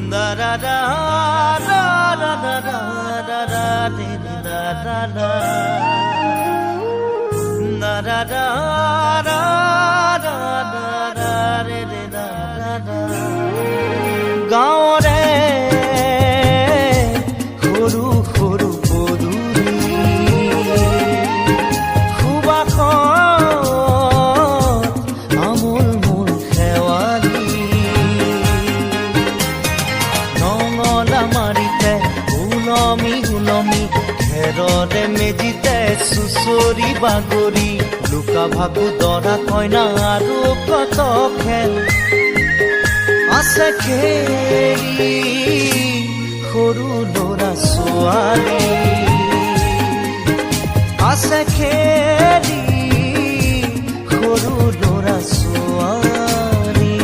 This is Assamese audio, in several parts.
Da da da da da da da da da da da da da da da da গাঁৱৰে সৰু সৰু পদূলি সুবাসত আমোল মোল শেৱালি নঙলা মাৰিতে উলমি উলমি খেৰৰে মেজিতে চুচৰি বাগৰি লুকা ভাকু দৰা কইনা আৰু কত খেল আছে খেলি সৰু ল'ৰা ছোৱালী আছে খেলি সৰু ল'ৰা ছোৱালী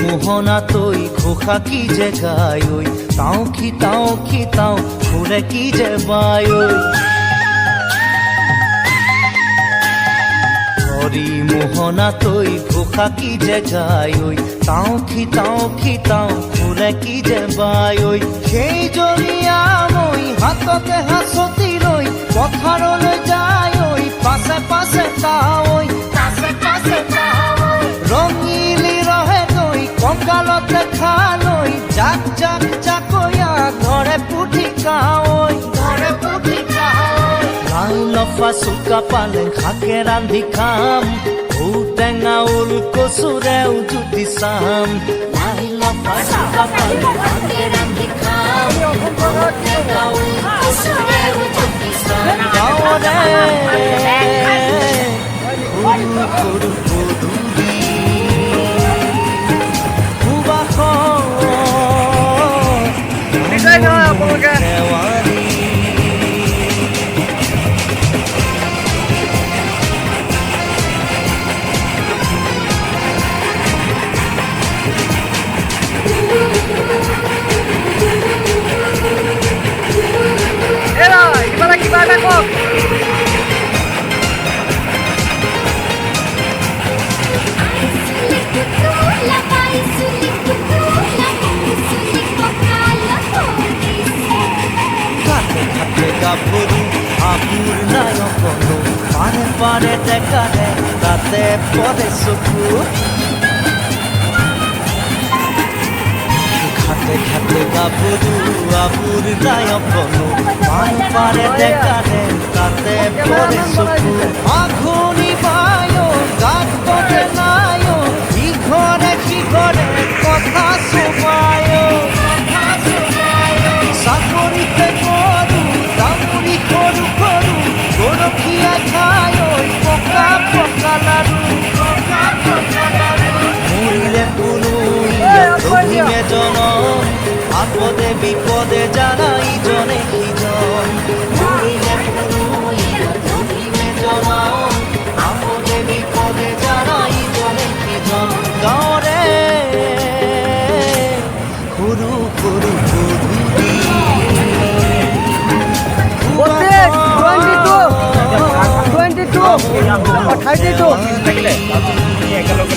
মোহনা তৈ ঘোষা কি যে গায় ঐ তাও কি তাও ঘুরে কি যে বায় হরি মোহনা তৈ ঘোষা কি যে গায় ঐ তাও কি তাও ঘুরে কি যে বায় সেই জৰিয়া মই হাততে হাঁচতি লৈ পথাৰলৈ যায় পাছে পাছে তাই ৰঙিলি ৰহে দৈ কঁকালতে খালৈ জাক জাক জাকৈয়া ঘৰে পুঠি কাৱৈ লাই লফা চুকা পালেং শাকে ৰান্ধি খাম ঔটেঙা ওল কচুৰেও জুতি চাম লাই লফা চুকা পালেং শাকে ৰান্ধি খাম ঔটেঙা ওল কচুৰেও জুতি চাম গাঁৱৰে সৰু সৰু পদূলি গাভৰু আবুৰ নায়কনো পাৰে পাৰে দেখাৰে তাতে পৰে চকু ঘাটে ঘাটে গাভৰু আবুৰ নায়কনো পাৰে পাৰে দেখাৰে তাতে পৰে চকু আঘুনি বায় গাত পৰে নায় ইঘৰে সিঘৰে কথা চুবায় চাকৰিতে গৰু তামুৰি সৰু সৰু গৰখীয়া খায় পকা পকা লাৰু মৰিলে কোনো লঘিমে জনম আপদে বিপদে জানা ইজনে সিজন মৰিলে কোনো লঘিমে জনম আপদে বিপদে জানা ইজনে সিজন গাঁৱৰে সৰু সৰু পদূলি Or 32 or 32